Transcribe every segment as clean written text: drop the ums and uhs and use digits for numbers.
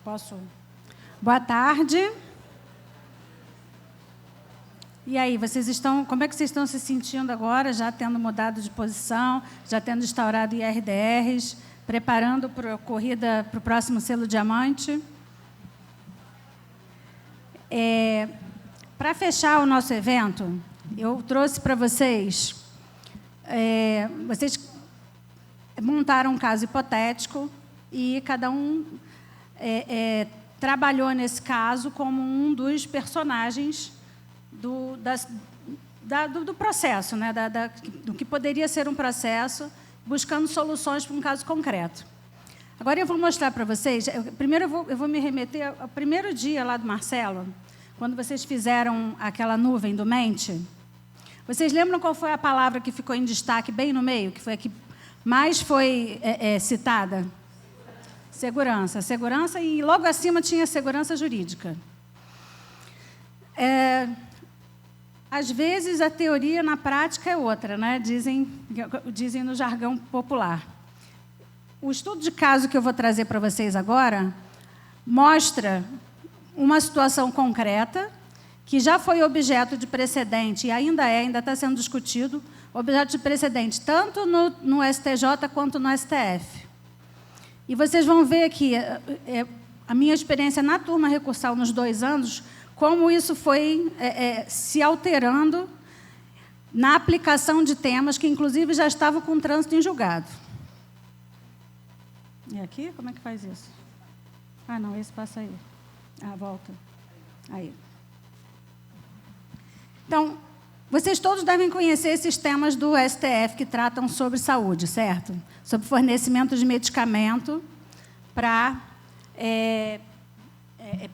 Posso? Boa tarde. E aí, como é que vocês estão se sentindo agora, já tendo mudado de posição, já tendo instaurado IRDRs, preparando para a corrida para o próximo selo diamante? Para fechar o nosso evento, eu trouxe para vocês... vocês montaram um caso hipotético e cada um trabalhou nesse caso como um dos personagens do processo, né? Do que poderia ser um processo, buscando soluções para um caso concreto. Agora eu vou mostrar para vocês. Primeiro eu vou me remeter ao primeiro dia lá do Marcelo, quando vocês fizeram aquela nuvem do Mente. Vocês lembram qual foi a palavra que ficou em destaque bem no meio, que foi a que mais foi citada? Segurança. Segurança, e logo acima tinha segurança jurídica. Às vezes, a teoria na prática é outra, né? Dizem no jargão popular. O estudo de caso que eu vou trazer para vocês agora mostra uma situação concreta que já foi objeto de precedente, e ainda está sendo discutido, objeto de precedente, tanto no STJ quanto no STF. E vocês vão ver aqui, a minha experiência na turma recursal nos 2 anos, como isso foi se alterando na aplicação de temas que, inclusive, já estavam com trânsito em julgado. E aqui, como é que faz isso? Ah, não, esse passa aí. Ah, volta. Aí. Então, vocês todos devem conhecer esses temas do STF que tratam sobre saúde, certo? Sobre fornecimento de medicamento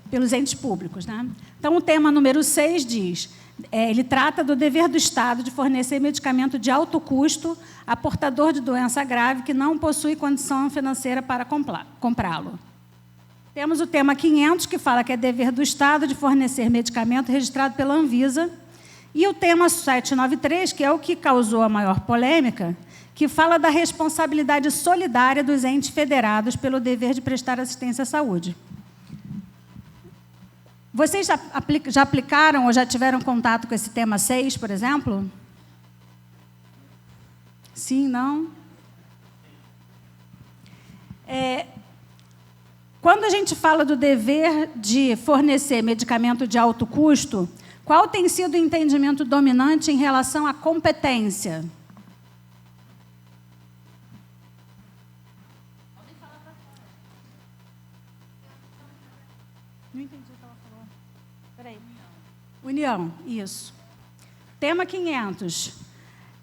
pelos entes públicos, né? Então, o tema número 6 diz, ele trata do dever do Estado de fornecer medicamento de alto custo a portador de doença grave que não possui condição financeira para comprá-lo. Temos o tema 500, que fala que é dever do Estado de fornecer medicamento registrado pela Anvisa, e o tema 793, que é o que causou a maior polêmica, que fala da responsabilidade solidária dos entes federados pelo dever de prestar assistência à saúde. Vocês já aplicaram ou já tiveram contato com esse tema 6, por exemplo? Sim, não? Quando a gente fala do dever de fornecer medicamento de alto custo, qual tem sido o entendimento dominante em relação à competência? Não entendi o que ela falou. Espera aí. União, isso. Tema 500.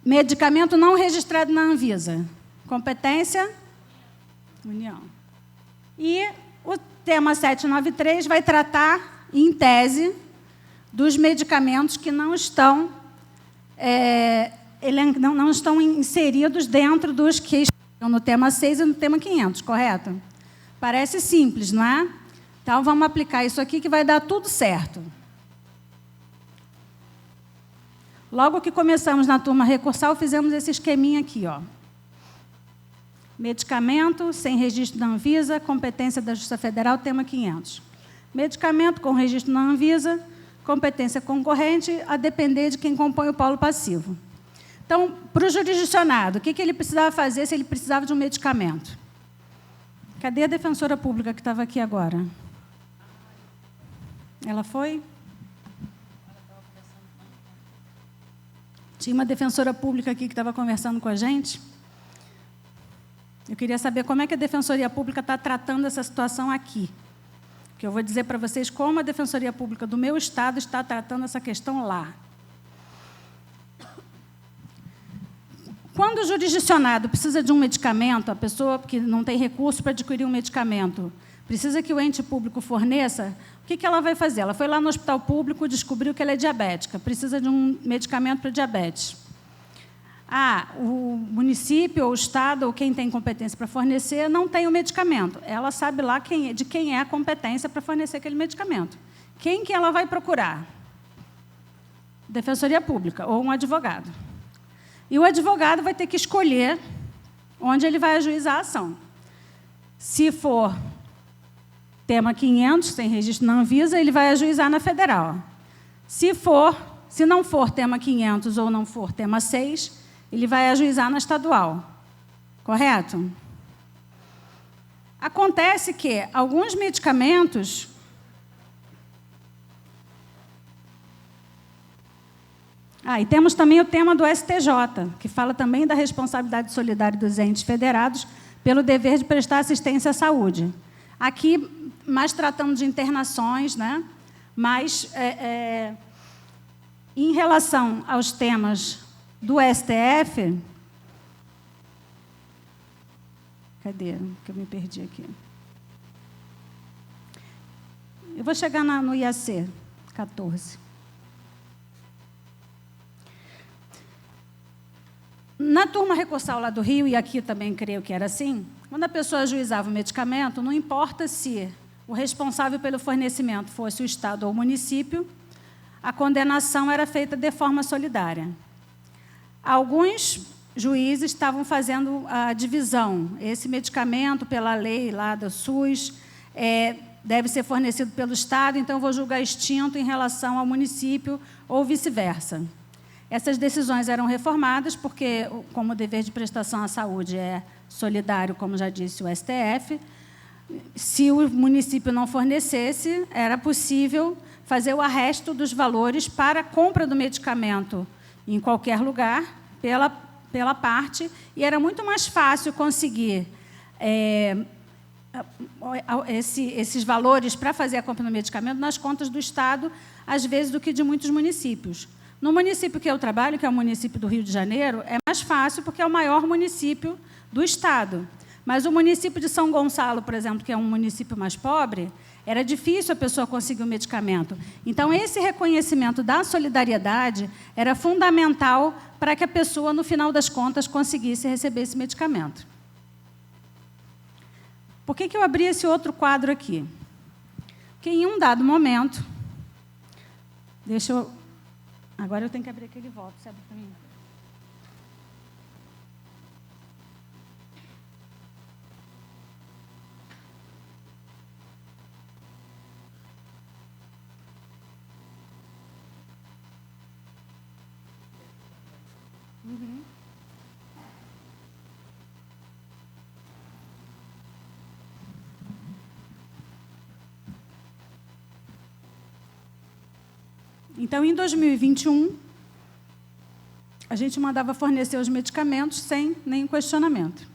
Medicamento não registrado na Anvisa. Competência? União. E o tema 793 vai tratar, em tese, dos medicamentos que não estão inseridos dentro dos que estão no tema 6 e no tema 500, correto? Parece simples, não é? Então, vamos aplicar isso aqui que vai dar tudo certo. Logo que começamos na turma recursal, fizemos esse esqueminha aqui, ó. Medicamento sem registro da Anvisa, competência da Justiça Federal, tema 500. Medicamento com registro na Anvisa, competência concorrente, a depender de quem compõe o polo passivo. Então, para o jurisdicionado, o que ele precisava fazer se ele precisava de um medicamento? Cadê a defensora pública que estava aqui agora? Ela foi? Tinha uma defensora pública aqui que estava conversando com a gente. Eu queria saber como é que a Defensoria Pública está tratando essa situação aqui. Que eu vou dizer para vocês como a Defensoria Pública do meu estado está tratando essa questão lá. Quando o jurisdicionado precisa de um medicamento, a pessoa que não tem recurso para adquirir um medicamento, precisa que o ente público forneça, o que ela vai fazer? Ela foi lá no hospital público, descobriu que ela é diabética, precisa de um medicamento para diabetes. O município, ou o Estado, ou quem tem competência para fornecer, não tem o medicamento. Ela sabe lá de quem é a competência para fornecer aquele medicamento. Quem que ela vai procurar? Defensoria Pública, ou um advogado. E o advogado vai ter que escolher onde ele vai ajuizar a ação. Se for tema 500, sem registro na Anvisa, ele vai ajuizar na federal. Se não for tema 500 ou não for tema 6, ele vai ajuizar na estadual. Correto? Acontece que alguns medicamentos e temos também o tema do STJ, que fala também da responsabilidade solidária dos entes federados pelo dever de prestar assistência à saúde. Aqui, mais tratando de internações, né? Mas, em relação aos temas do STF... Cadê? Que eu me perdi aqui. Eu vou chegar no IAC 14. Na turma recursal lá do Rio, e aqui também creio que era assim, quando a pessoa ajuizava o medicamento, não importa se o responsável pelo fornecimento fosse o Estado ou o município, a condenação era feita de forma solidária. Alguns juízes estavam fazendo a divisão. Esse medicamento, pela lei lá do SUS, deve ser fornecido pelo Estado, então eu vou julgar extinto em relação ao município ou vice-versa. Essas decisões eram reformadas porque, como o dever de prestação à saúde é solidário, como já disse o STF, se o município não fornecesse, era possível fazer o arresto dos valores para a compra do medicamento em qualquer lugar, pela parte, e era muito mais fácil conseguir esses valores para fazer a compra do medicamento nas contas do Estado, às vezes, do que de muitos municípios. No município que eu trabalho, que é o município do Rio de Janeiro, é mais fácil porque é o maior município do Estado. Mas o município de São Gonçalo, por exemplo, que é um município mais pobre, era difícil a pessoa conseguir o medicamento. Então, esse reconhecimento da solidariedade era fundamental para que a pessoa, no final das contas, conseguisse receber esse medicamento. Por que eu abri esse outro quadro aqui? Porque, em um dado momento... Agora eu tenho que abrir aquele voto, sabe para mim? Então, em 2021, a gente mandava fornecer os medicamentos sem nenhum questionamento.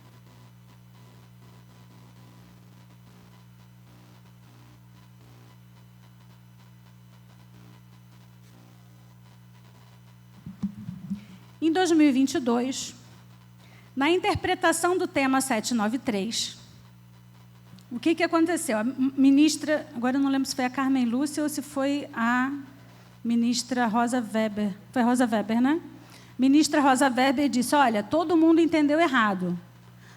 Em 2022, na interpretação do tema 793, o que aconteceu? A ministra, agora eu não lembro se foi a Carmen Lúcia ou se foi a ministra Rosa Weber. Foi Rosa Weber, né? Ministra Rosa Weber disse, olha, todo mundo entendeu errado.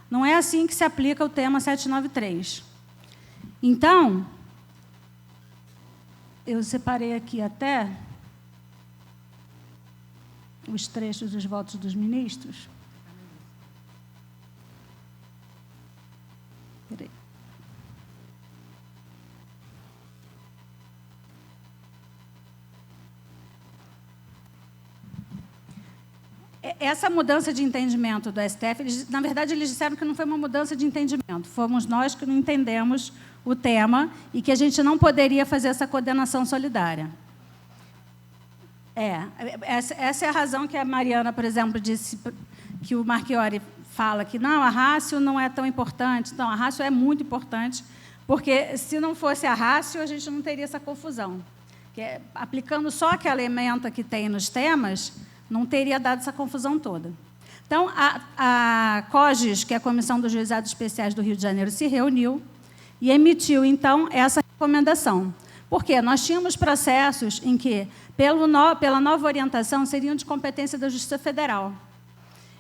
Não é assim que se aplica o tema 793. Então, eu separei aqui até os trechos dos votos dos ministros. Espera aí. Essa mudança de entendimento do STF, na verdade, eles disseram que não foi uma mudança de entendimento. Fomos nós que não entendemos o tema e que a gente não poderia fazer essa condenação solidária. Essa é a razão que a Mariana, por exemplo, disse que o Marchiori fala que não, a rácio não é tão importante. Então, a rácio é muito importante, porque se não fosse a rácio, a gente não teria essa confusão. Aplicando só aquela ementa que tem nos temas, não teria dado essa confusão toda. Então, a COGES, que é a Comissão dos Juizados Especiais do Rio de Janeiro, se reuniu e emitiu, então, essa recomendação. Por quê? Nós tínhamos processos em que, pela nova orientação, seriam de competência da Justiça Federal.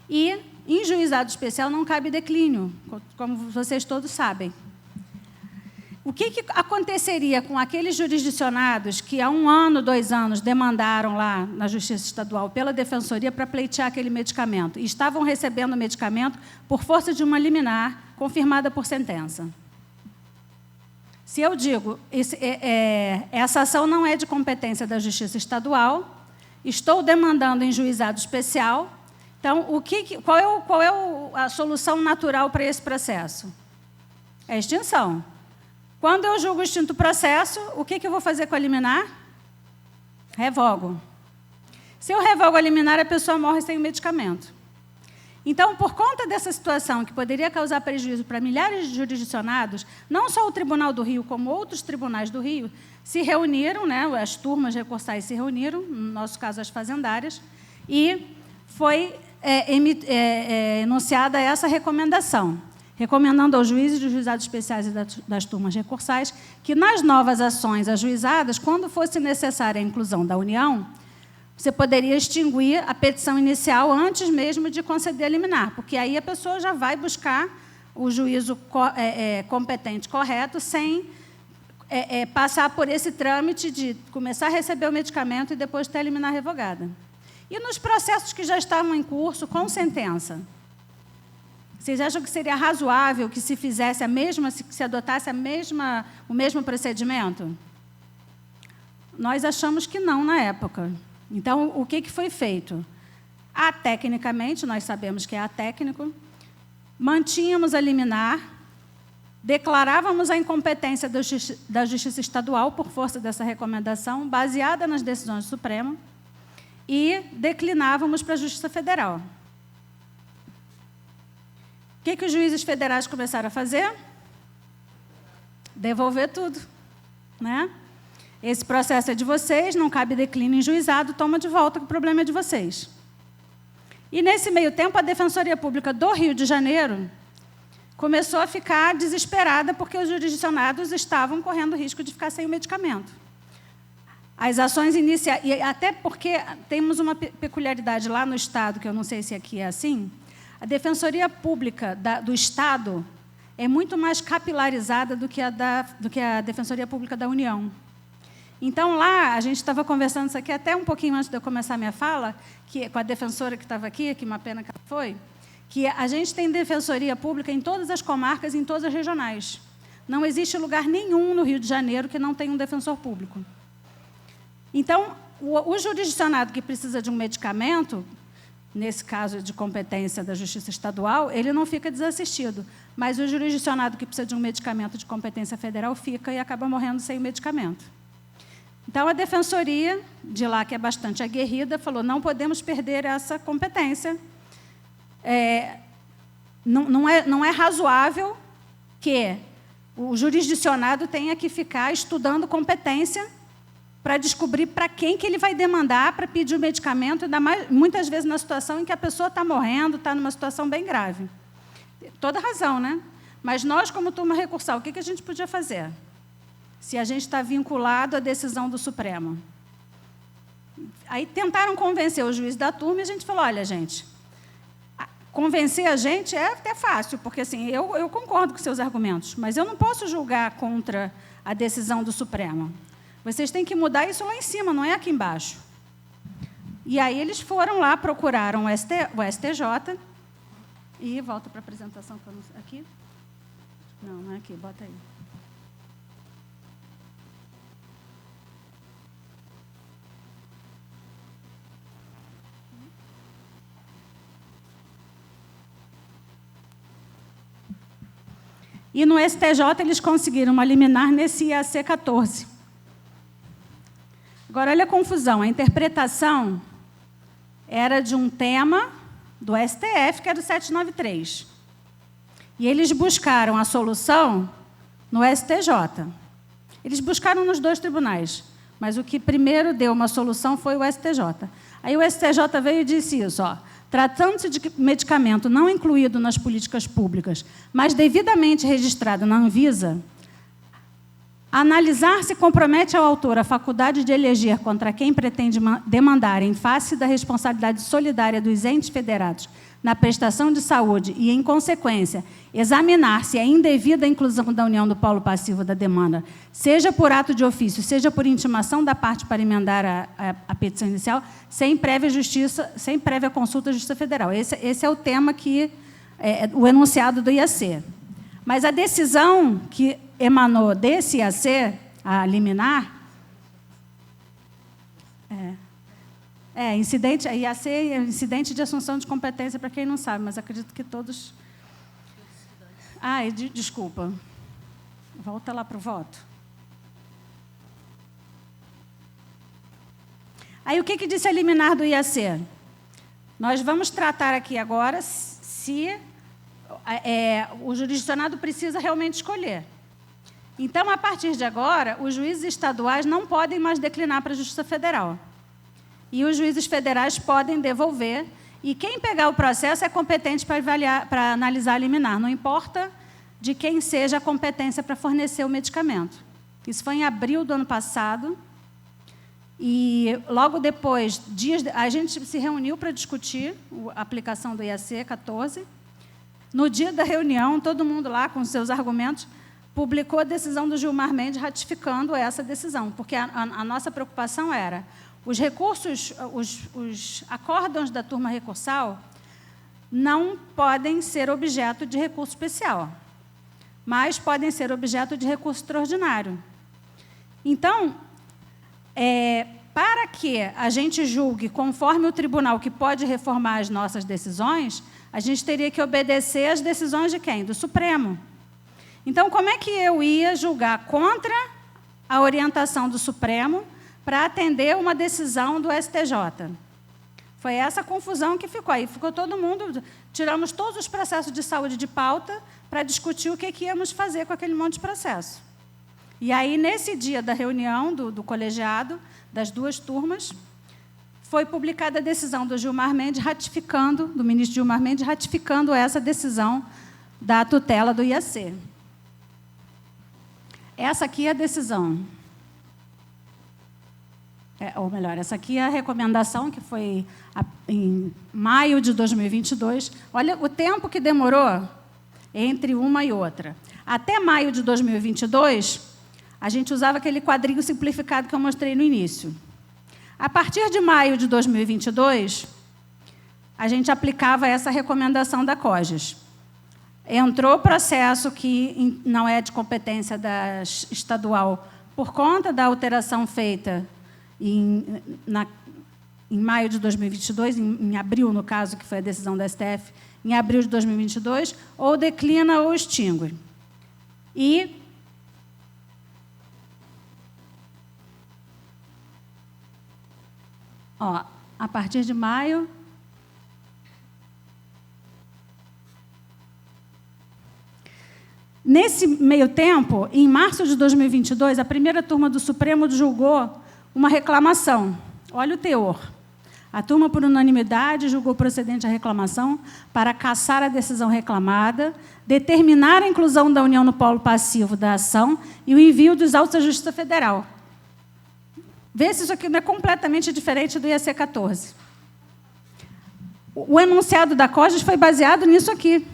E, em juizado especial, não cabe declínio, como vocês todos sabem. O que aconteceria com aqueles jurisdicionados que há 1 ano, 2 anos, demandaram lá na Justiça Estadual pela Defensoria para pleitear aquele medicamento e estavam recebendo o medicamento por força de uma liminar confirmada por sentença? Se eu digo, essa ação não é de competência da Justiça Estadual, estou demandando em juizado especial, então, qual é a solução natural para esse processo? É a extinção. Quando eu julgo extinto o processo, o que eu vou fazer com a liminar? Revogo. Se eu revogo a liminar, a pessoa morre sem o medicamento. Então, por conta dessa situação que poderia causar prejuízo para milhares de jurisdicionados, não só o Tribunal do Rio, como outros tribunais do Rio, se reuniram, né, as turmas recursais se reuniram, no nosso caso as fazendárias, e foi enunciada essa recomendação, recomendando aos juízes dos juizados especiais e das turmas recursais que, nas novas ações ajuizadas, quando fosse necessária a inclusão da União, você poderia extinguir a petição inicial antes mesmo de conceder a liminar, porque aí a pessoa já vai buscar o juízo competente, correto, sem passar por esse trâmite de começar a receber o medicamento e depois ter a liminar revogada. E nos processos que já estavam em curso, com sentença? Vocês acham que seria razoável que se fizesse se adotasse o mesmo procedimento? Nós achamos que não na época. Então, o que foi feito? Atecnicamente, nós sabemos que é atécnico, mantínhamos a liminar, declarávamos a incompetência da Justiça Estadual por força dessa recomendação, baseada nas decisões do Supremo, e declinávamos para a Justiça Federal. O que os juízes federais começaram a fazer? Devolver tudo, né? Esse processo é de vocês, não cabe declínio em juizado, toma de volta, que o problema é de vocês. E, nesse meio tempo, a Defensoria Pública do Rio de Janeiro começou a ficar desesperada porque os jurisdicionados estavam correndo risco de ficar sem o medicamento. As ações iniciais, e até porque temos uma peculiaridade lá no Estado, que eu não sei se aqui é assim, a Defensoria Pública do Estado é muito mais capilarizada do que a Defensoria Pública da União. Então, lá, a gente estava conversando isso aqui até um pouquinho antes de eu começar a minha fala, com a defensora que estava aqui, que uma pena que ela foi, que a gente tem defensoria pública em todas as comarcas e em todas as regionais. Não existe lugar nenhum no Rio de Janeiro que não tenha um defensor público. Então, o jurisdicionado que precisa de um medicamento, nesse caso de competência da Justiça Estadual, ele não fica desassistido, mas o jurisdicionado que precisa de um medicamento de competência federal fica e acaba morrendo sem o medicamento. Então, a defensoria, de lá que é bastante aguerrida, falou, não podemos perder essa competência. Não é razoável que o jurisdicionado tenha que ficar estudando competência para descobrir para quem que ele vai demandar para pedir o medicamento, ainda mais, muitas vezes na situação em que a pessoa está morrendo, está numa situação bem grave. Toda razão, né? Mas nós, como turma recursal, o que a gente podia fazer? Se a gente está vinculado à decisão do Supremo. Aí tentaram convencer o juiz da turma e a gente falou, olha, gente, convencer a gente é até fácil, porque assim, eu concordo com seus argumentos, mas eu não posso julgar contra a decisão do Supremo. Vocês têm que mudar isso lá em cima, não é aqui embaixo. E aí eles foram lá, procuraram o STJ, e volta para a apresentação, aqui? Não é aqui, bota aí. E no STJ eles conseguiram uma liminar nesse IAC 14. Agora, olha a confusão. A interpretação era de um tema do STF, que era o 793. E eles buscaram a solução no STJ. Eles buscaram nos dois tribunais, mas o que primeiro deu uma solução foi o STJ. Aí o STJ veio e disse isso, ó, tratando-se de medicamento não incluído nas políticas públicas, mas devidamente registrado na Anvisa, analisar se compromete ao autor a faculdade de eleger contra quem pretende demandar em face da responsabilidade solidária dos entes federados na prestação de saúde e, em consequência, examinar se é indevida a inclusão da união do polo passivo da demanda, seja por ato de ofício, seja por intimação da parte para emendar a petição inicial, sem prévia consulta à Justiça Federal. Esse é o tema que o enunciado do IAC. Mas a decisão que emanou desse IAC, a liminar, incidente, IAC é incidente de assunção de competência, para quem não sabe, mas acredito que todos... desculpa. Volta lá para o voto. Aí, o que disse a liminar do IAC? Nós vamos tratar aqui agora se o jurisdicionado precisa realmente escolher. Então, a partir de agora, os juízes estaduais não podem mais declinar para a Justiça Federal. E os juízes federais podem devolver, e quem pegar o processo é competente para analisar a liminar, não importa de quem seja a competência para fornecer o medicamento. Isso foi em abril do ano passado, e logo depois, a gente se reuniu para discutir a aplicação do IAC 14. No dia da reunião, todo mundo lá, com seus argumentos, publicou a decisão do Gilmar Mendes ratificando essa decisão, porque a nossa preocupação era os recursos, os acórdãos da turma recursal não podem ser objeto de recurso especial, mas podem ser objeto de recurso extraordinário. Então, para que a gente julgue conforme o tribunal que pode reformar as nossas decisões, a gente teria que obedecer às decisões de quem? Do Supremo. Então, como é que eu ia julgar contra a orientação do Supremo para atender uma decisão do STJ? Foi essa confusão que ficou. Aí ficou todo mundo, tiramos todos os processos de saúde de pauta para discutir o que íamos fazer com aquele monte de processo. E aí, nesse dia da reunião do colegiado, das duas turmas, foi publicada a decisão do Gilmar Mendes ratificando, do ministro Gilmar Mendes, ratificando essa decisão da tutela do IAC. Essa aqui é a decisão. Ou melhor, essa aqui é a recomendação, que foi em maio de 2022. Olha o tempo que demorou entre uma e outra. Até maio de 2022, a gente usava aquele quadrinho simplificado que eu mostrei no início. A partir de maio de 2022, a gente aplicava essa recomendação da COGES. Entrou processo que não é de competência da estadual por conta da alteração feita em maio de 2022, em abril, no caso, que foi a decisão da STF, em abril de 2022, ou declina ou extingue. E a partir de maio, nesse meio tempo, em março de 2022, a primeira turma do Supremo julgou uma reclamação. Olha o teor. A turma, por unanimidade, julgou procedente a reclamação para cassar a decisão reclamada, determinar a inclusão da União no polo passivo da ação e o envio dos autos à Justiça Federal. Vê se isso aqui não é completamente diferente do IAC 14. O enunciado da COGES foi baseado nisso aqui.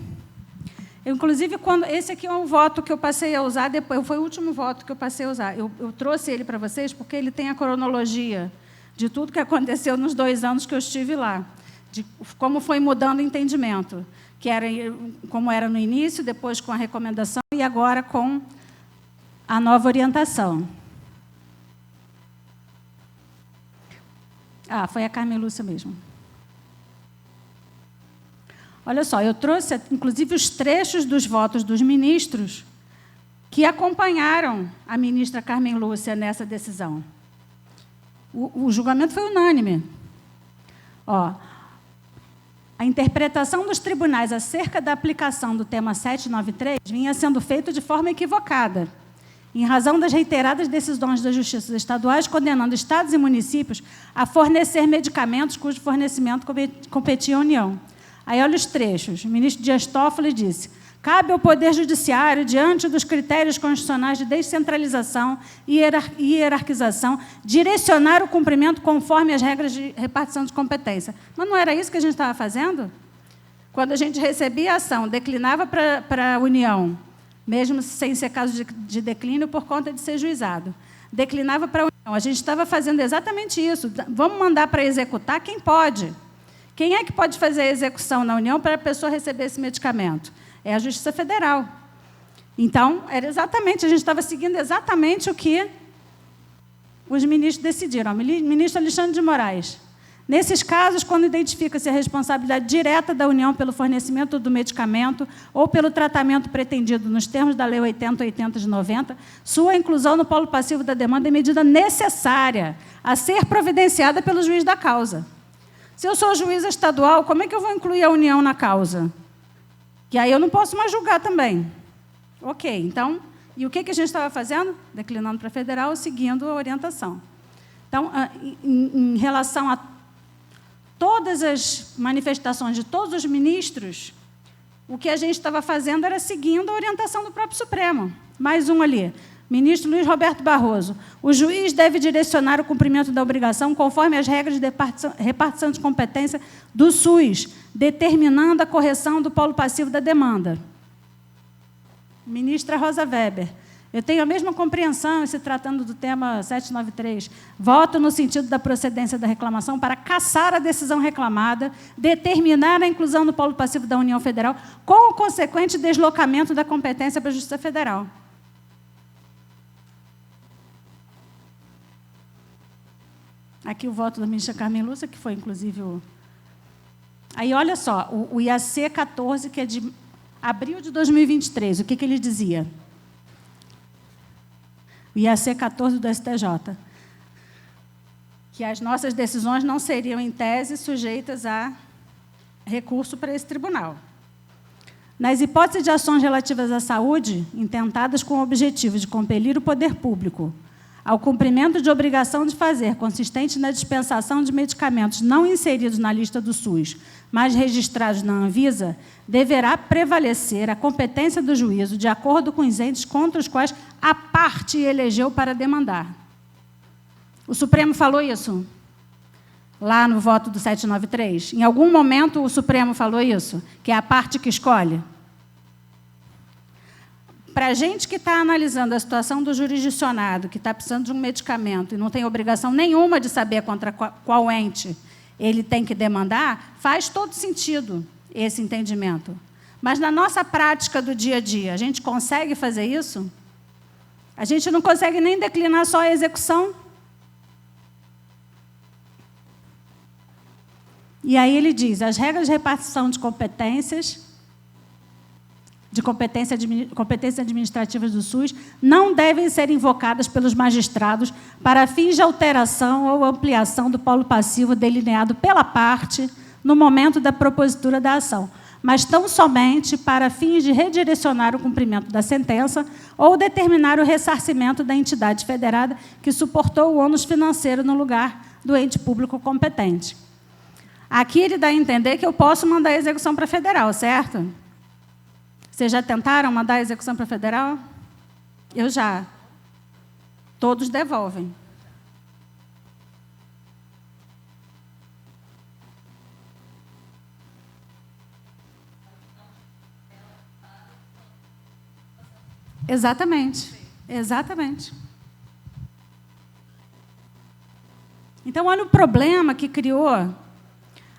Inclusive, esse aqui é um voto que eu passei a usar, depois foi o último voto que eu passei a usar. Eu trouxe ele para vocês porque ele tem a cronologia de tudo que aconteceu nos 2 anos que eu estive lá, de como foi mudando o entendimento, que era como era no início, depois com a recomendação e agora com a nova orientação. Foi a Carmen Lúcia mesmo. Olha só, eu trouxe, inclusive, os trechos dos votos dos ministros que acompanharam a ministra Carmen Lúcia nessa decisão. O julgamento foi unânime. A interpretação dos tribunais acerca da aplicação do tema 793 vinha sendo feita de forma equivocada, em razão das reiteradas decisões das justiças estaduais condenando estados e municípios a fornecer medicamentos cujo fornecimento competia à União. Aí, olha os trechos. O ministro Dias Toffoli disse: cabe ao Poder Judiciário, diante dos critérios constitucionais de descentralização e hierarquização, direcionar o cumprimento conforme as regras de repartição de competência. Mas não era isso que a gente estava fazendo? Quando a gente recebia a ação, declinava para a União, mesmo sem ser caso de declínio por conta de ser juizado. Declinava para a União. A gente estava fazendo exatamente isso. Vamos mandar para executar quem pode. Quem é que pode fazer a execução na União para a pessoa receber esse medicamento? É a Justiça Federal. Então, era exatamente, a gente estava seguindo exatamente o que os ministros decidiram. Ministro Alexandre de Moraes. Nesses casos, quando identifica-se a responsabilidade direta da União pelo fornecimento do medicamento ou pelo tratamento pretendido nos termos da Lei 8080 de 90, sua inclusão no polo passivo da demanda é medida necessária a ser providenciada pelo juiz da causa. Se eu sou juíza estadual, como é que eu vou incluir a União na causa? Que aí eu não posso mais julgar também. Ok, então, e o que a gente estava fazendo? Declinando para a federal, seguindo a orientação. Então, em relação a todas as manifestações de todos os ministros, o que a gente estava fazendo era seguindo a orientação do próprio Supremo. Mais um ali. Ministro Luiz Roberto Barroso. O juiz deve direcionar o cumprimento da obrigação conforme as regras de repartição de competência do SUS, determinando a correção do polo passivo da demanda. Ministra Rosa Weber. Eu tenho a mesma compreensão, se tratando do tema 793. Voto no sentido da procedência da reclamação para cassar a decisão reclamada, determinar a inclusão no polo passivo da União Federal, com o consequente deslocamento da competência para a Justiça Federal. Aqui o voto da ministra Carmen Lúcia, que foi, inclusive, o... Aí, olha só, o IAC 14, que é de abril de 2023, o que ele dizia? O IAC 14 do STJ, que as nossas decisões não seriam, em tese, sujeitas a recurso para esse tribunal. Nas hipóteses de ações relativas à saúde, intentadas com o objetivo de compelir o poder público ao cumprimento de obrigação de fazer, consistente na dispensação de medicamentos não inseridos na lista do SUS, mas registrados na Anvisa, deverá prevalecer a competência do juízo de acordo com os entes contra os quais a parte elegeu para demandar. O Supremo falou isso lá no voto do 793? Em algum momento o Supremo falou isso? Que é a parte que escolhe? Para a gente que está analisando a situação do jurisdicionado, que está precisando de um medicamento e não tem obrigação nenhuma de saber contra qual ente ele tem que demandar, faz todo sentido esse entendimento. Mas na nossa prática do dia a dia, a gente consegue fazer isso? A gente não consegue nem declinar só a execução. E aí ele diz, as regras de repartição de competências administrativas do SUS não devem ser invocadas pelos magistrados para fins de alteração ou ampliação do polo passivo delineado pela parte no momento da propositura da ação, mas tão somente para fins de redirecionar o cumprimento da sentença ou determinar o ressarcimento da entidade federada que suportou o ônus financeiro no lugar do ente público competente. Aqui ele dá a entender que eu posso mandar a execução para a federal, certo? Vocês já tentaram mandar a execução para a federal? Eu já. Todos devolvem. Exatamente. Exatamente. Então, olha o problema que criou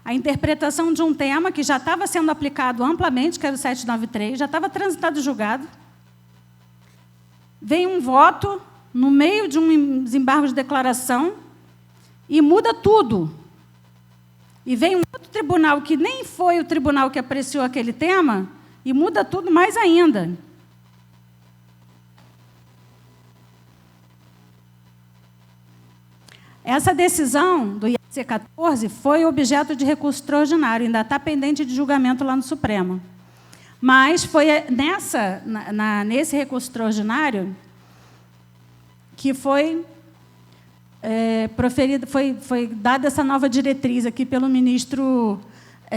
a interpretação de um tema que já estava sendo aplicado amplamente, que era o 793, já estava transitado e julgado. Vem um voto no meio de um desembargo de declaração e muda tudo. E vem um outro tribunal, que nem foi o tribunal que apreciou aquele tema, e muda tudo mais ainda. Essa decisão do IAC 14 foi objeto de recurso extraordinário, ainda está pendente de julgamento lá no Supremo. Mas foi nesse recurso extraordinário que foi foi dada essa nova diretriz aqui pelo ministro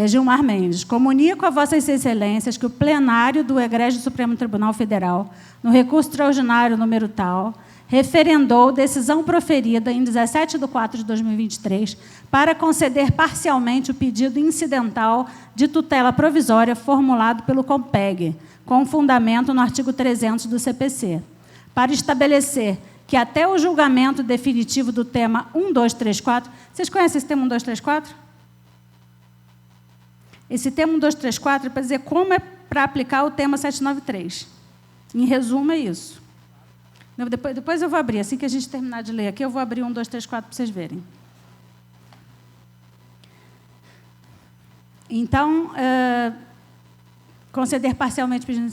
Gilmar Mendes. Comunico a Vossas Excelências que o plenário do Egrégio Supremo Tribunal Federal, no recurso extraordinário número tal, referendou decisão proferida em 17 de 4 de 2023 para conceder parcialmente o pedido incidental de tutela provisória formulado pelo COMPEG, com fundamento no artigo 300 do CPC, para estabelecer que até o julgamento definitivo do tema 1234... Vocês conhecem esse tema 1234? Esse tema 1234 é para dizer como é para aplicar o tema 793. Em resumo, é isso. Depois eu vou abrir. Assim que a gente terminar de ler aqui, eu vou abrir 1, 2, 3, 4 para vocês verem. Então, conceder parcialmente pedindo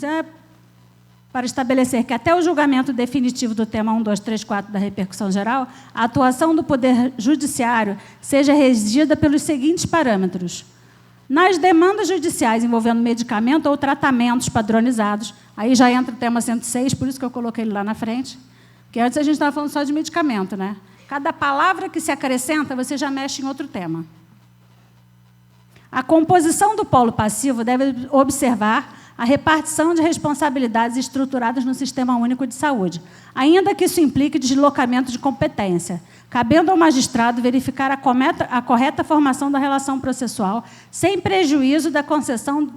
para estabelecer que até o julgamento definitivo do tema 1, 2, 3, 4 da repercussão geral, a atuação do Poder Judiciário seja regida pelos seguintes parâmetros. Nas demandas judiciais envolvendo medicamento ou tratamentos padronizados, aí já entra o tema 106, por isso que eu coloquei ele lá na frente, porque antes a gente estava falando só de medicamento, né? Cada palavra que se acrescenta, você já mexe em outro tema. A composição do polo passivo deve observar a repartição de responsabilidades estruturadas no Sistema Único de Saúde, ainda que isso implique deslocamento de competência, cabendo ao magistrado verificar a correta formação da relação processual, sem prejuízo da concessão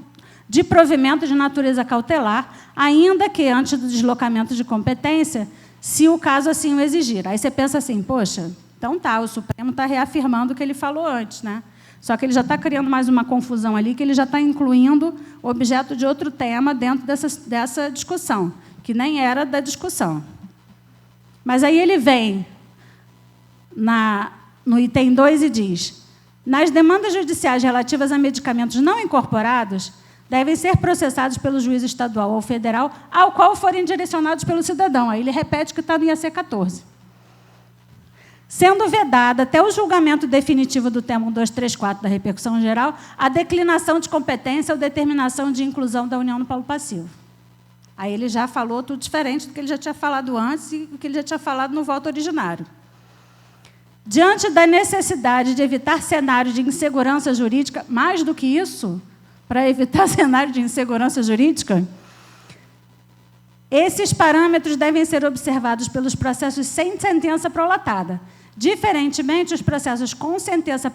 de provimento de natureza cautelar, ainda que antes do deslocamento de competência, se o caso assim o exigir. Aí você pensa assim, poxa, então tá, o Supremo está reafirmando o que ele falou antes, né? Só que ele já está criando mais uma confusão ali, que ele já está incluindo objeto de outro tema dentro dessa discussão, que nem era da discussão. Mas aí ele vem no item 2 e diz: nas demandas judiciais relativas a medicamentos não incorporados, devem ser processados pelo juiz estadual ou federal, ao qual forem direcionados pelo cidadão. Aí ele repete o que está no IAC 14. Sendo vedada, até o julgamento definitivo do tema 1, 2, 3, 4 da repercussão geral, a declinação de competência ou determinação de inclusão da União no polo passivo. Aí ele já falou tudo diferente do que ele já tinha falado antes e do que ele já tinha falado no voto originário. Diante da necessidade de evitar cenário de insegurança jurídica, mais do que isso, para evitar cenário de insegurança jurídica, esses parâmetros devem ser observados pelos processos sem sentença prolatada. Diferentemente, os processos com sentença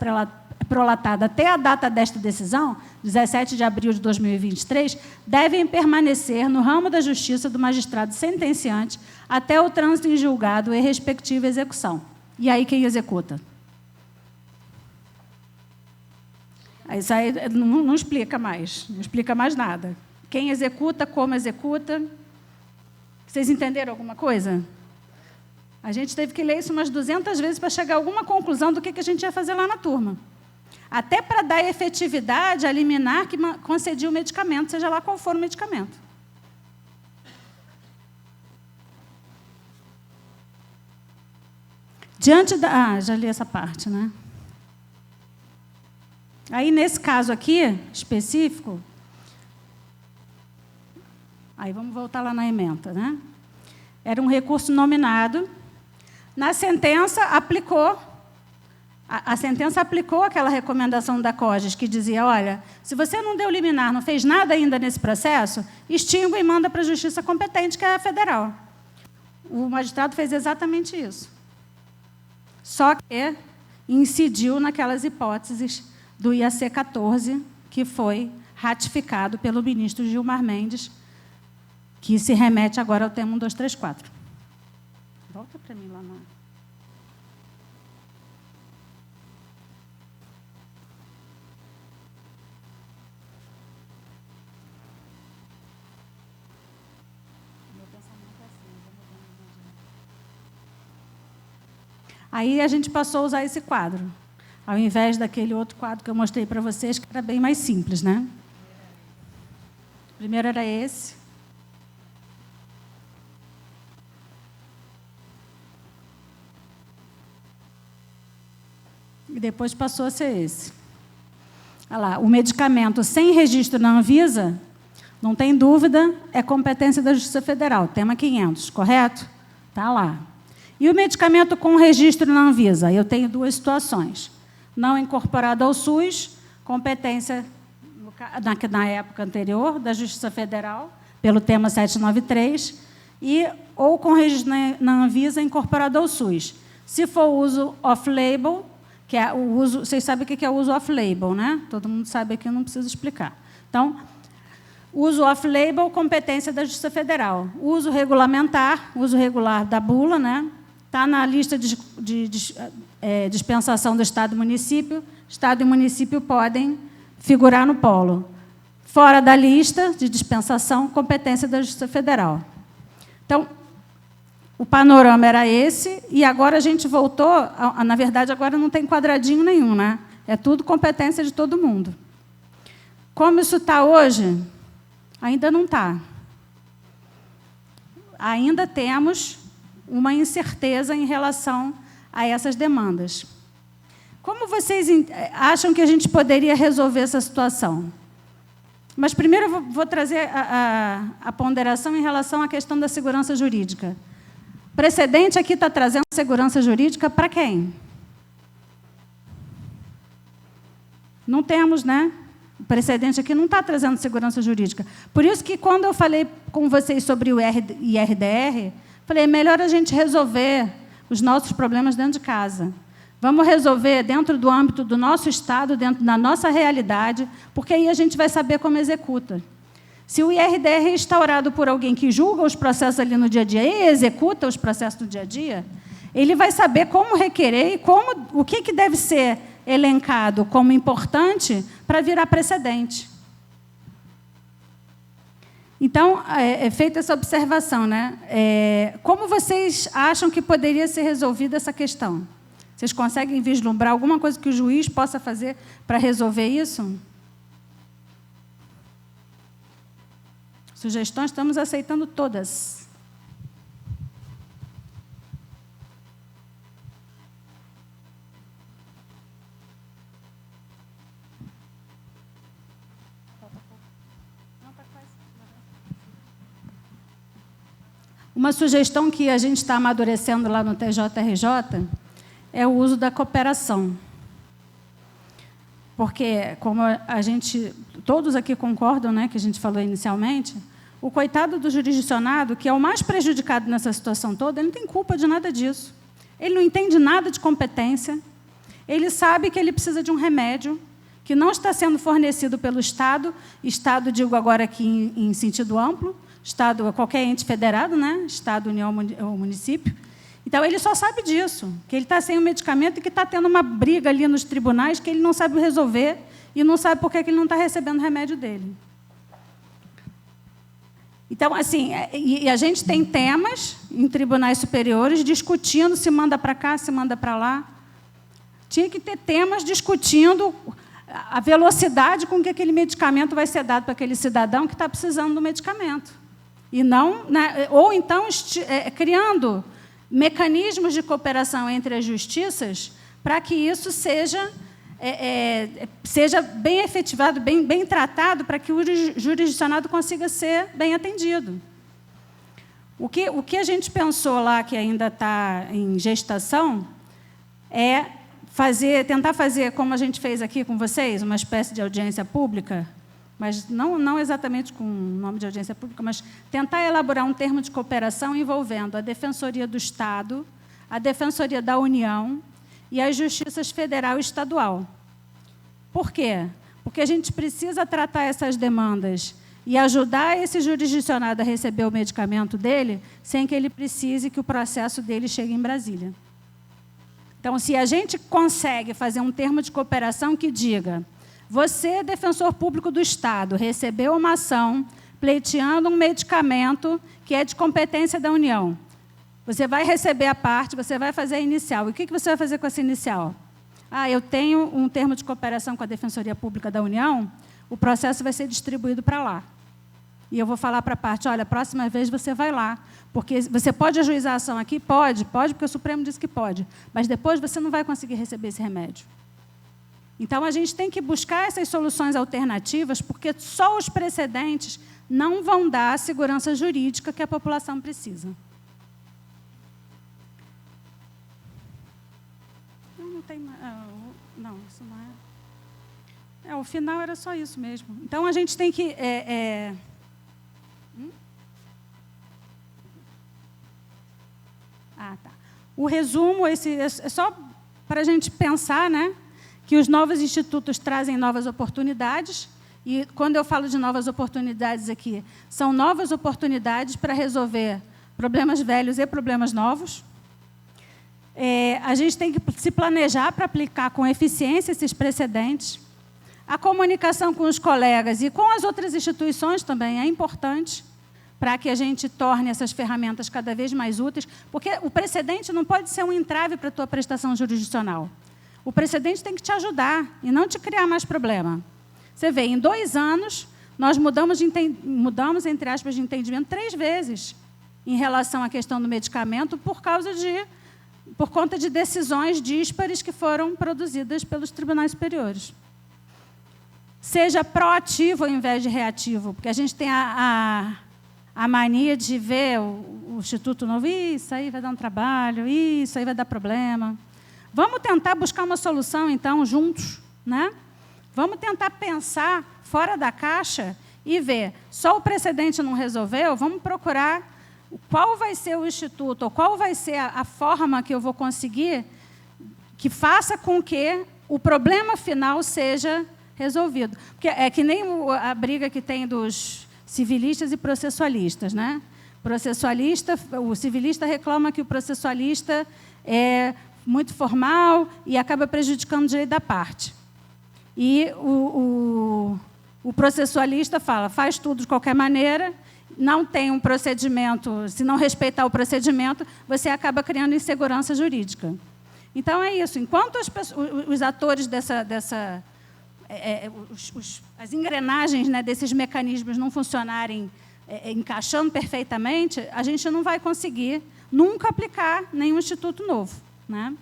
prolatada até a data desta decisão, 17 de abril de 2023, devem permanecer no ramo da justiça do magistrado sentenciante até o trânsito em julgado e respectiva execução. E aí quem executa? Isso aí não explica mais, não explica mais nada. Quem executa, como executa. Vocês entenderam alguma coisa? A gente teve que ler isso umas 200 vezes para chegar a alguma conclusão do que a gente ia fazer lá na turma. Até para dar efetividade à liminar que concedia o medicamento, seja lá qual for o medicamento. Diante da... já li essa parte, né? Aí, nesse caso aqui, específico, aí vamos voltar lá na ementa, né? Era um recurso nominado. Na sentença, aplicou... A sentença aplicou aquela recomendação da COGES, que dizia, olha, se você não deu liminar, não fez nada ainda nesse processo, extingue e manda para a justiça competente, que é a federal. O magistrado fez exatamente isso. Só que incidiu naquelas hipóteses do IAC 14, que foi ratificado pelo ministro Gilmar Mendes, que se remete agora ao tema 1, 2, 3, 4. Volta para mim lá na... Aí a gente passou a usar esse quadro, ao invés daquele outro quadro que eu mostrei para vocês, que era bem mais simples, né? O primeiro era esse. E depois passou a ser esse. Olha lá, o medicamento sem registro na Anvisa, não tem dúvida, é competência da Justiça Federal, tema 500, correto? Está lá. E o medicamento com registro na Anvisa? Eu tenho duas situações. Não incorporado ao SUS, competência, na época anterior, da Justiça Federal, pelo tema 793, ou com registro na Anvisa incorporado ao SUS. Se for uso off-label, que é o uso... Vocês sabem o que é o uso off-label, né? Todo mundo sabe aqui, eu não preciso explicar. Então, uso off-label, competência da Justiça Federal. Uso regulamentar, uso regular da bula, né? Está na lista de dispensação do Estado e município. Estado e município podem figurar no polo. Fora da lista de dispensação, competência da Justiça Federal. Então, o panorama era esse, e agora a gente voltou, na verdade, agora não tem quadradinho nenhum, né? É tudo competência de todo mundo. Como isso está hoje? Ainda não está. Ainda temos uma incerteza em relação a essas demandas. Como vocês acham que a gente poderia resolver essa situação? Mas primeiro eu vou trazer a ponderação em relação à questão da segurança jurídica. O precedente aqui está trazendo segurança jurídica para quem? Não temos, né? O precedente aqui não está trazendo segurança jurídica. Por isso que, quando eu falei com vocês sobre o IRDR, falei, é melhor a gente resolver os nossos problemas dentro de casa. Vamos resolver dentro do âmbito do nosso Estado, dentro da nossa realidade, porque aí a gente vai saber como executa. Se o IRDR é instaurado por alguém que julga os processos ali no dia a dia e executa os processos no dia a dia, ele vai saber como requerer e o que deve ser elencado como importante para virar precedente. Então, é feita essa observação, né? Como vocês acham que poderia ser resolvida essa questão? Vocês conseguem vislumbrar alguma coisa que o juiz possa fazer para resolver isso? Sugestões, estamos aceitando todas. Uma sugestão que a gente está amadurecendo lá no TJRJ é o uso da cooperação. Porque, como todos aqui concordam, né, que a gente falou inicialmente, o coitado do jurisdicionado, que é o mais prejudicado nessa situação toda, ele não tem culpa de nada disso. Ele não entende nada de competência, ele sabe que ele precisa de um remédio que não está sendo fornecido pelo Estado, Estado, digo agora aqui em sentido amplo, Estado, qualquer ente federado, né, Estado, União ou município. Então, ele só sabe disso, que ele está sem o medicamento e que está tendo uma briga ali nos tribunais que ele não sabe resolver e não sabe por que ele não está recebendo o remédio dele. Então, assim, e a gente tem temas em tribunais superiores discutindo se manda para cá, se manda para lá. Tinha que ter temas discutindo a velocidade com que aquele medicamento vai ser dado para aquele cidadão que está precisando do medicamento. E não, né, ou então criando mecanismos de cooperação entre as justiças para que isso seja bem efetivado, bem tratado, para que o jurisdicionado consiga ser bem atendido. O que a gente pensou lá, que ainda está em gestação, é tentar fazer, como a gente fez aqui com vocês, uma espécie de audiência pública, mas não exatamente com o nome de audiência pública, mas tentar elaborar um termo de cooperação envolvendo a Defensoria do Estado, a Defensoria da União e as Justiças Federal e Estadual. Por quê? Porque a gente precisa tratar essas demandas e ajudar esse jurisdicionado a receber o medicamento dele sem que ele precise que o processo dele chegue em Brasília. Então, se a gente consegue fazer um termo de cooperação que diga: você, defensor público do Estado, recebeu uma ação pleiteando um medicamento que é de competência da União. Você vai receber a parte, você vai fazer a inicial. E o que você vai fazer com essa inicial? Eu tenho um termo de cooperação com a Defensoria Pública da União, o processo vai ser distribuído para lá. E eu vou falar para a parte, olha, a próxima vez você vai lá, porque você pode ajuizar a ação aqui? Pode, porque o Supremo disse que pode, mas depois você não vai conseguir receber esse remédio. Então, a gente tem que buscar essas soluções alternativas, porque só os precedentes não vão dar a segurança jurídica que a população precisa. Não tem... Não, isso não é... O final era só isso mesmo. Então, a gente tem que... Tá. O resumo, é só para a gente pensar, né, que os novos institutos trazem novas oportunidades, e quando eu falo de novas oportunidades aqui, são novas oportunidades para resolver problemas velhos e problemas novos. A gente tem que se planejar para aplicar com eficiência esses precedentes. A comunicação com os colegas e com as outras instituições também é importante, para que a gente torne essas ferramentas cada vez mais úteis, porque o precedente não pode ser um entrave para a tua prestação jurisdicional. O precedente tem que te ajudar e não te criar mais problema. Você vê, em 2 anos, nós mudamos, entre aspas, de entendimento 3 vezes em relação à questão do medicamento por conta de decisões díspares que foram produzidas pelos tribunais superiores. Seja proativo ao invés de reativo, porque a gente tem a mania de ver o Instituto Novo, isso aí vai dar um trabalho, isso aí vai dar problema. Vamos tentar buscar uma solução, então, juntos, né? Vamos tentar pensar fora da caixa e ver, só o precedente não resolveu, vamos procurar qual vai ser o instituto, ou qual vai ser a forma que eu vou conseguir que faça com que o problema final seja resolvido. Porque é que nem a briga que tem dos civilistas e processualistas, né? O civilista reclama que o processualista é muito formal e acaba prejudicando o direito da parte. E o processualista fala, faz tudo de qualquer maneira, não tem um procedimento, se não respeitar o procedimento, você acaba criando insegurança jurídica. Então, é isso. Enquanto os atores as engrenagens, né, desses mecanismos não funcionarem encaixando perfeitamente, a gente não vai conseguir nunca aplicar nenhum instituto novo, né?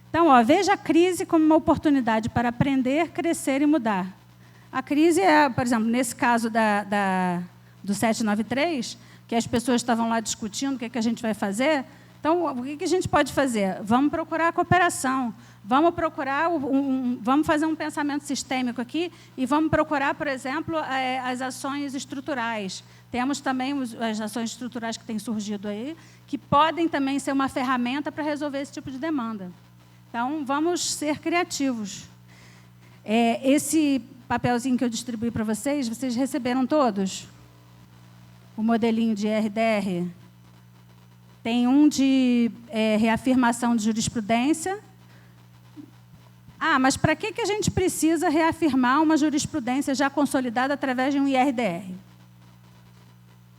Então, veja a crise como uma oportunidade para aprender, crescer e mudar. A crise é, por exemplo, nesse caso do 793, que as pessoas estavam lá discutindo o que a gente vai fazer. Então, o que a gente pode fazer? Vamos procurar a cooperação, vamos procurar vamos fazer um pensamento sistêmico aqui e vamos procurar, por exemplo, as ações estruturais. Temos também as ações estruturais que têm surgido aí, que podem também ser uma ferramenta para resolver esse tipo de demanda. Então, vamos ser criativos. Esse papelzinho que eu distribuí para vocês receberam todos? O modelinho de RDR. Tem um de reafirmação de jurisprudência. Mas para que a gente precisa reafirmar uma jurisprudência já consolidada através de um IRDR?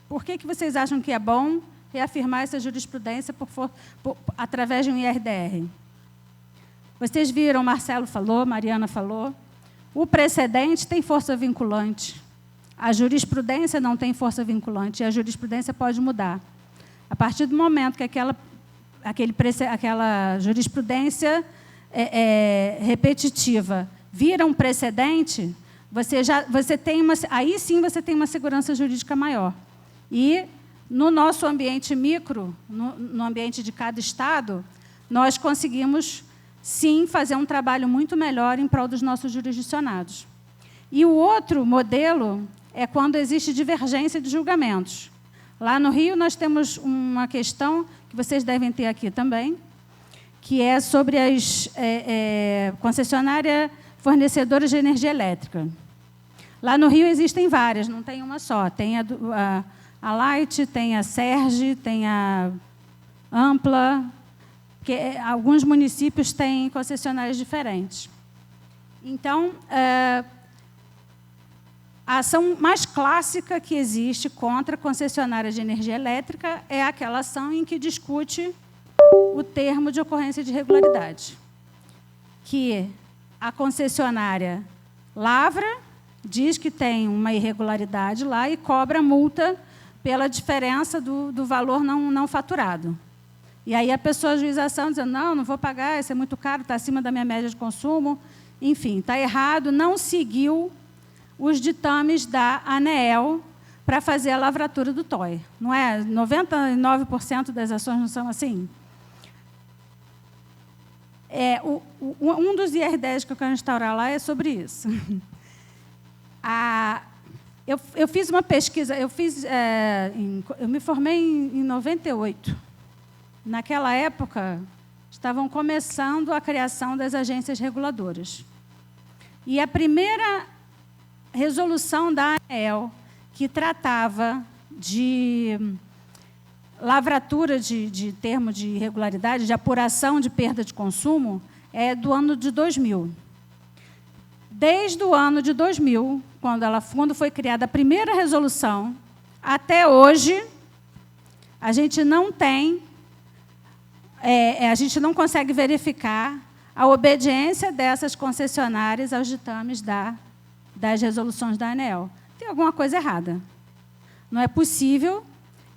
Por que vocês acham que é bom reafirmar essa jurisprudência através de um IRDR? Vocês viram, Marcelo falou, Mariana falou, o precedente tem força vinculante. A jurisprudência não tem força vinculante, e a jurisprudência pode mudar. A partir do momento que aquela jurisprudência repetitiva vira um precedente, aí sim você tem uma segurança jurídica maior. E, no nosso ambiente micro, no ambiente de cada estado, nós conseguimos, sim, fazer um trabalho muito melhor em prol dos nossos jurisdicionados. E o outro modelo é quando existe divergência de julgamentos. Lá no Rio, nós temos uma questão, que vocês devem ter aqui também, que é sobre as concessionárias fornecedoras de energia elétrica. Lá no Rio existem várias, não tem uma só. Tem a Light, tem a Serge, tem a Ampla, porque alguns municípios têm concessionárias diferentes. Então, a ação mais clássica que existe contra concessionárias de energia elétrica é aquela ação em que discute o termo de ocorrência de irregularidade, que a concessionária lavra, diz que tem uma irregularidade lá e cobra multa pela diferença do valor não faturado. E aí a pessoa ajuização dizendo, não vou pagar, isso é muito caro, está acima da minha média de consumo. Enfim, está errado, não seguiu os ditames da ANEEL para fazer a lavratura do TOI. Não é? 99% das ações não são assim? Um dos IR10 que eu quero instaurar lá é sobre isso. Eu fiz uma pesquisa, eu me formei em 98. Naquela época, estavam começando a criação das agências reguladoras. E a primeira resolução da ANEEL, que tratava de lavratura de termo de irregularidade, de apuração de perda de consumo, é do ano de 2000. Desde o ano de 2000, quando foi criada a primeira resolução, até hoje, a gente não tem, a gente não consegue verificar a obediência dessas concessionárias aos ditames das resoluções da ANEEL. Tem alguma coisa errada. Não é possível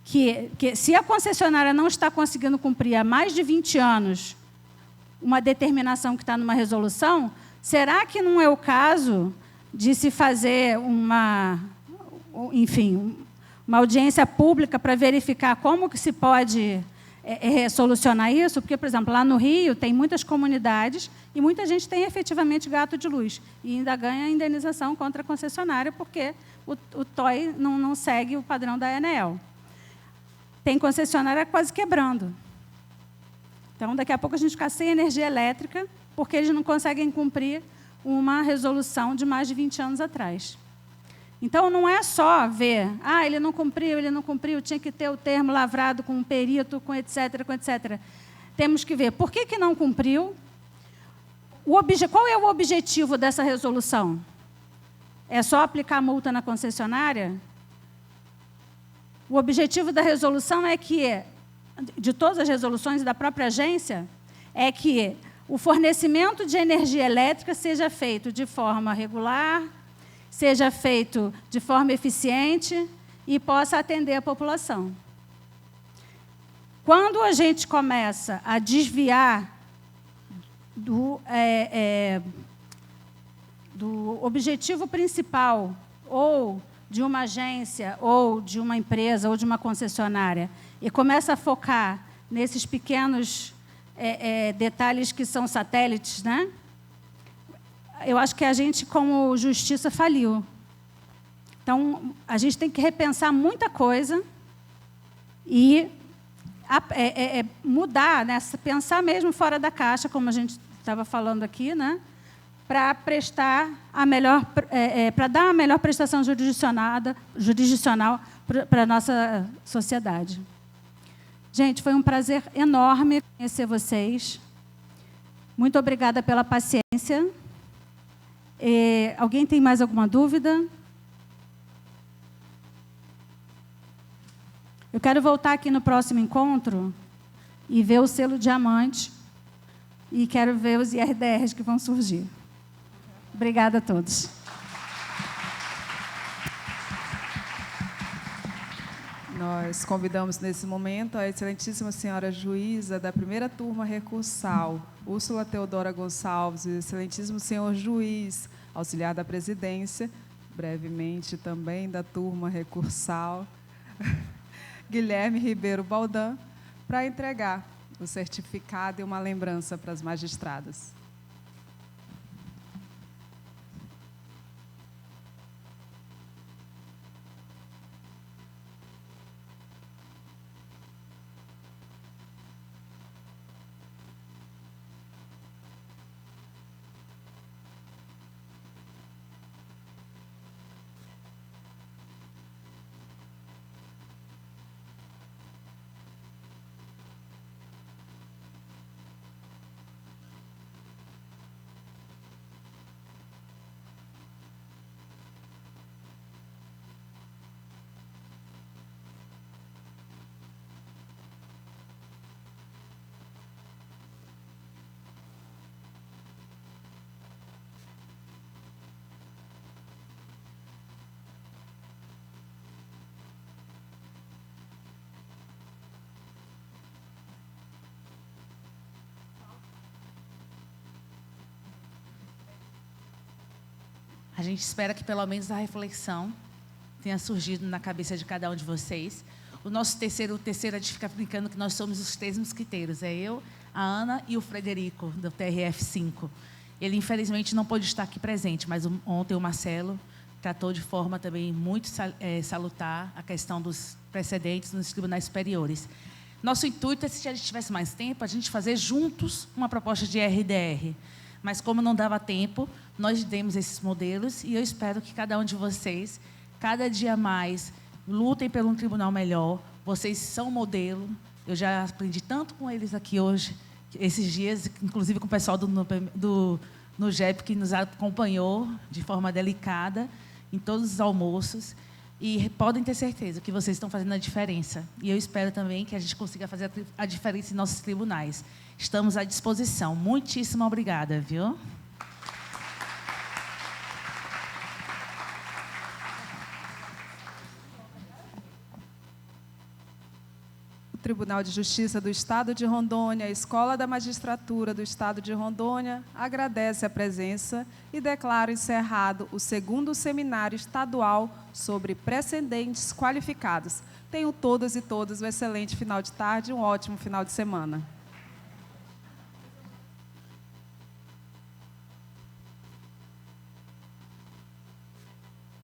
que, se a concessionária não está conseguindo cumprir há mais de 20 anos uma determinação que está numa resolução, será que não é o caso de se fazer uma audiência pública para verificar como que se pode solucionar isso? Porque, por exemplo, lá no Rio tem muitas comunidades e muita gente tem efetivamente gato de luz e ainda ganha indenização contra a concessionária porque o TOI não segue o padrão da ANEEL. Tem concessionária quase quebrando. Então, daqui a pouco a gente fica sem energia elétrica porque eles não conseguem cumprir uma resolução de mais de 20 anos atrás. Então, não é só ver, ele não cumpriu, tinha que ter o termo lavrado com um perito, com etc, com etc. Temos que ver por que não cumpriu, qual é o objetivo dessa resolução? É só aplicar multa na concessionária? O objetivo da resolução é que, de todas as resoluções da própria agência, é que o fornecimento de energia elétrica seja feito de forma regular, seja feito de forma eficiente e possa atender a população. Quando a gente começa a desviar do objetivo principal, ou de uma agência, ou de uma empresa, ou de uma concessionária, e começa a focar nesses pequenos detalhes que são satélites, né? Eu acho que a gente, como justiça, faliu. Então, a gente tem que repensar muita coisa e mudar, né? Pensar mesmo fora da caixa, como a gente estava falando aqui, né? Para prestar para dar a melhor prestação jurisdicional para a nossa sociedade. Gente, foi um prazer enorme conhecer vocês. Muito obrigada pela paciência. Alguém tem mais alguma dúvida? Eu quero voltar aqui no próximo encontro e ver o selo diamante e quero ver os IRDRs que vão surgir. Obrigada a todos. Nós convidamos nesse momento a excelentíssima senhora juíza da primeira turma recursal, Úrsula Teodora Gonçalves, e o excelentíssimo senhor juiz, auxiliar da presidência, brevemente também da turma recursal, Guilherme Ribeiro Baldan, para entregar o certificado e uma lembrança para as magistradas. A gente espera que, pelo menos, a reflexão tenha surgido na cabeça de cada um de vocês. O terceiro, a gente fica brincando que nós somos os três mosquiteiros. É eu, a Ana e o Frederico, do TRF5. Ele, infelizmente, não pôde estar aqui presente, mas ontem o Marcelo tratou de forma também muito salutar a questão dos precedentes nos tribunais superiores. Nosso intuito é, se a gente tivesse mais tempo, a gente fazer juntos uma proposta de RDR. Mas, como não dava tempo, nós demos esses modelos e eu espero que cada um de vocês, cada dia mais, lutem por um tribunal melhor. Vocês são modelo. Eu já aprendi tanto com eles aqui hoje, esses dias, inclusive com o pessoal do NUGEP, que nos acompanhou de forma delicada em todos os almoços. E podem ter certeza que vocês estão fazendo a diferença. E eu espero também que a gente consiga fazer a diferença em nossos tribunais. Estamos à disposição. Muitíssimo obrigada, viu? Tribunal de Justiça do Estado de Rondônia, a Escola da Magistratura do Estado de Rondônia, agradece a presença e declara encerrado o 2º Seminário Estadual sobre Precedentes Qualificados. Tenham todas e todos um excelente final de tarde e um ótimo final de semana.